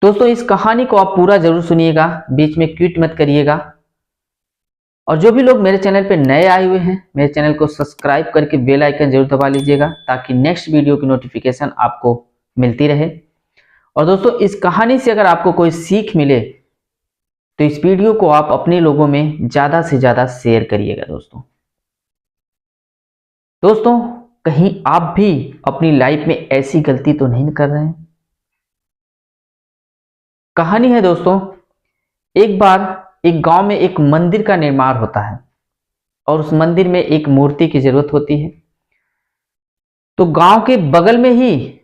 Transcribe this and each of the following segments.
दोस्तों इस कहानी को आप पूरा जरूर सुनिएगा, बीच में क्विट मत करिएगा। और जो भी लोग मेरे चैनल पे नए आए हुए हैं, मेरे चैनल को सब्सक्राइब करके बेल आइकन जरूर दबा लीजिएगा ताकि नेक्स्ट वीडियो की नोटिफिकेशन आपको मिलती रहे। और दोस्तों इस कहानी से अगर आपको कोई सीख मिले तो इस वीडियो को आप अपने लोगों में ज़्यादा से ज़्यादा शेयर करिएगा। दोस्तों कहीं आप भी अपनी लाइफ में ऐसी गलती तो नहीं कर रहे हैं? कहानी है दोस्तों, एक बार एक गांव में एक मंदिर का निर्माण होता है और उस मंदिर में एक मूर्ति की जरूरत होती है। तो गांव के बगल में ही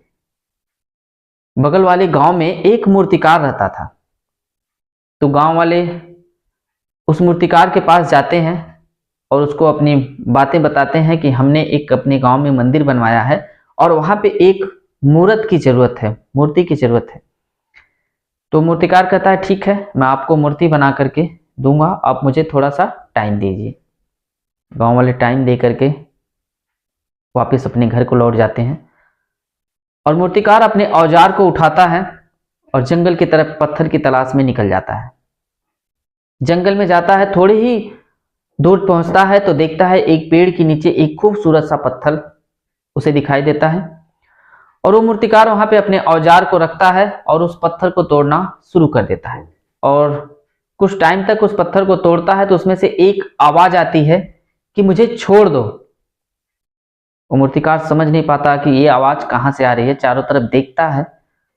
बगल वाले गांव में एक मूर्तिकार रहता था। तो गांव वाले उस मूर्तिकार के पास जाते हैं और उसको अपनी बातें बताते हैं कि हमने एक अपने गांव में मंदिर बनवाया है और वहां पे एक मूर्ति की जरूरत है। तो मूर्तिकार कहता है ठीक है, मैं आपको मूर्ति बना करके दूंगा, आप मुझे थोड़ा सा टाइम दीजिए। गांव वाले टाइम दे करके वापस अपने घर को लौट जाते हैं और मूर्तिकार अपने औजार को उठाता है और जंगल की तरफ पत्थर की तलाश में निकल जाता है। जंगल में जाता है, थोड़ी ही दूर पहुंचता है तो देखता है एक पेड़ के नीचे एक खूबसूरत सा पत्थर उसे दिखाई देता है और वो मूर्तिकार वहां पे अपने औजार को रखता है और उस पत्थर को तोड़ना शुरू कर देता है। और कुछ टाइम तक उस पत्थर को तोड़ता है तो उसमें से एक आवाज आती है कि मुझे छोड़ दो। वो मूर्तिकार समझ नहीं पाता कि ये आवाज कहां से आ रही है, चारों तरफ देखता है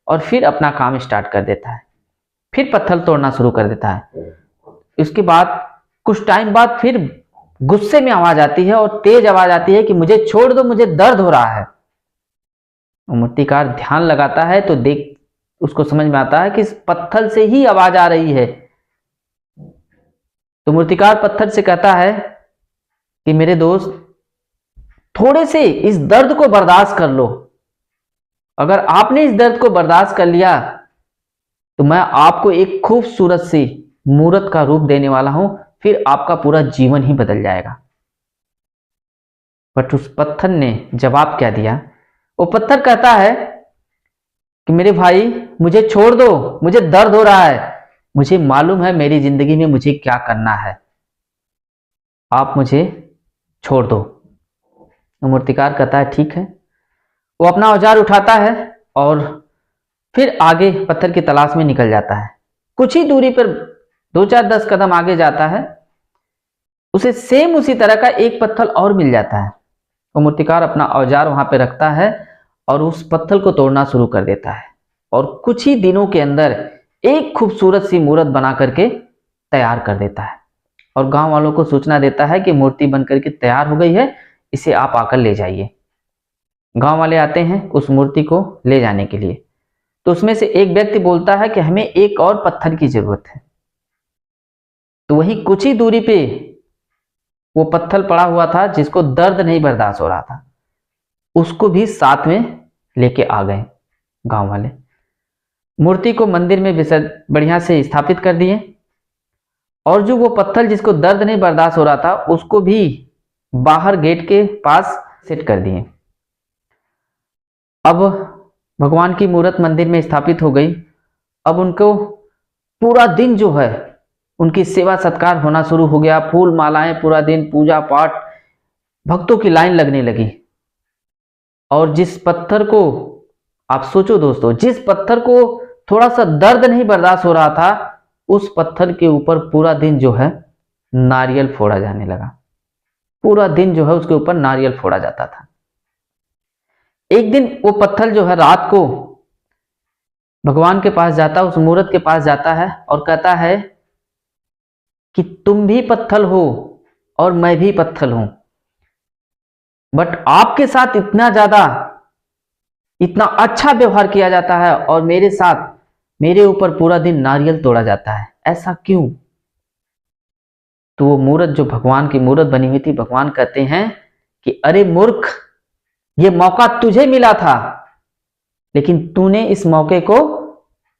और फिर अपना काम स्टार्ट कर देता है, फिर पत्थर तोड़ना शुरू कर देता है। इसके बाद कुछ टाइम बाद फिर गुस्से में आवाज आती है और तेज आवाज आती है कि मुझे छोड़ दो, मुझे दर्द हो रहा है। मूर्तिकार ध्यान लगाता है तो उसको समझ में आता है कि इस पत्थर से ही आवाज आ रही है। तो मूर्तिकार पत्थर से कहता है कि मेरे दोस्त, थोड़े से इस दर्द को बर्दाश्त कर लो। अगर आपने इस दर्द को बर्दाश्त कर लिया तो मैं आपको एक खूबसूरत सी मूर्त का रूप देने वाला हूं, फिर आपका पूरा जीवन ही बदल जाएगा। बट उस पत्थर ने जवाब क्या दिया? वो पत्थर कहता है कि मेरे भाई मुझे छोड़ दो, मुझे दर्द हो रहा है, मुझे मालूम है मेरी जिंदगी में मुझे क्या करना है, आप मुझे छोड़ दो। मूर्तिकार कहता है ठीक है। वो अपना औजार उठाता है और फिर आगे पत्थर की तलाश में निकल जाता है। कुछ ही दूरी पर 2-4-10 कदम आगे जाता है, उसे सेम उसी तरह का एक पत्थर और मिल जाता है। वो मूर्तिकार अपना औजार वहां पे रखता है और उस पत्थर को तोड़ना शुरू कर देता है और कुछ ही दिनों के अंदर एक खूबसूरत सी मूर्त बना करके तैयार कर देता है और गांव वालों को सूचना देता है कि मूर्ति बन करके तैयार हो गई है, इसे आप आकर ले जाइए। गांव वाले आते हैं उस मूर्ति को ले जाने के लिए। तो उसमें से एक व्यक्ति बोलता है कि हमें एक और पत्थर की जरूरत है। तो वही कुछ ही दूरी पे वो पत्थर पड़ा हुआ था जिसको दर्द नहीं बर्दाश्त हो रहा था, उसको भी साथ में लेके आ गए गांव वाले। मूर्ति को मंदिर में बढ़िया से स्थापित कर दिए और जो वो पत्थर जिसको दर्द नहीं बर्दाश्त हो रहा था उसको भी बाहर गेट के पास सेट कर दिए। अब भगवान की मूर्त मंदिर में स्थापित हो गई। अब उनको पूरा दिन जो है उनकी सेवा सत्कार होना शुरू हो गया, फूल मालाएं, पूरा दिन पूजा पाठ, भक्तों की लाइन लगने लगी। और जिस पत्थर को, आप सोचो दोस्तों, जिस पत्थर को थोड़ा सा दर्द नहीं बर्दाश्त हो रहा था उस पत्थर के ऊपर पूरा दिन जो है नारियल फोड़ा जाने लगा। पूरा दिन जो है उसके ऊपर नारियल फोड़ा जाता था। एक दिन वो पत्थर जो है रात को भगवान के पास जाता, उस मूर्त के पास जाता है और कहता है कि तुम भी पत्थर हो और मैं भी पत्थर हूं, बट आपके साथ इतना अच्छा व्यवहार किया जाता है और मेरे ऊपर पूरा दिन नारियल तोड़ा जाता है, ऐसा क्यों? तो वो मूर्त जो भगवान की मूर्त बनी हुई थी, भगवान कहते हैं कि अरे मूर्ख, ये मौका तुझे मिला था लेकिन तूने इस मौके को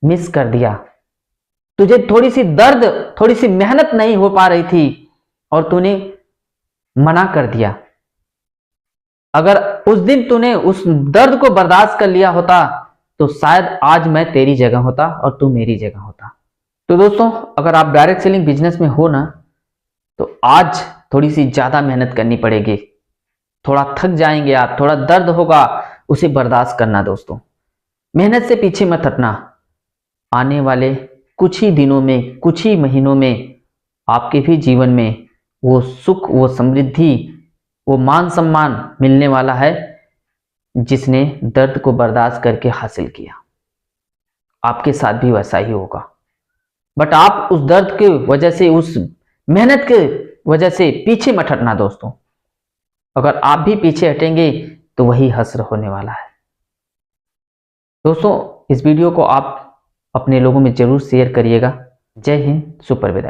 मिस कर दिया। तुझे थोड़ी सी दर्द, थोड़ी सी मेहनत नहीं हो पा रही थी और तूने मना कर दिया। अगर उस दिन तूने उस दर्द को बर्दाश्त कर लिया होता तो शायद आज मैं तेरी जगह होता और तू मेरी जगह होता। तो दोस्तों, अगर आप डायरेक्ट सेलिंग बिजनेस में हो ना, तो आज थोड़ी सी ज़्यादा मेहनत करनी पड़ेगी। थोड़ा थक जाएंगे आप, थोड़ा दर्द होगा, उसे बर्दाश्त करना दोस्तों। मेहनत से पीछे मत हटना। आने वाले कुछ ही दिनों में, कुछ ही महीनों में आपके भी जीवन में वो सुख, वो समृद्धि, वो मान सम्मान मिलने वाला है जिसने दर्द को बर्दाश्त करके हासिल किया। आपके साथ भी वैसा ही होगा। बट आप उस दर्द के वजह से, उस मेहनत के वजह से पीछे मत हटना दोस्तों। अगर आप भी पीछे हटेंगे तो वही हश्र होने वाला है। दोस्तों, इस वीडियो को आप अपने लोगों में जरूर शेयर करिएगा। जय हिंद, सुपर विदाई।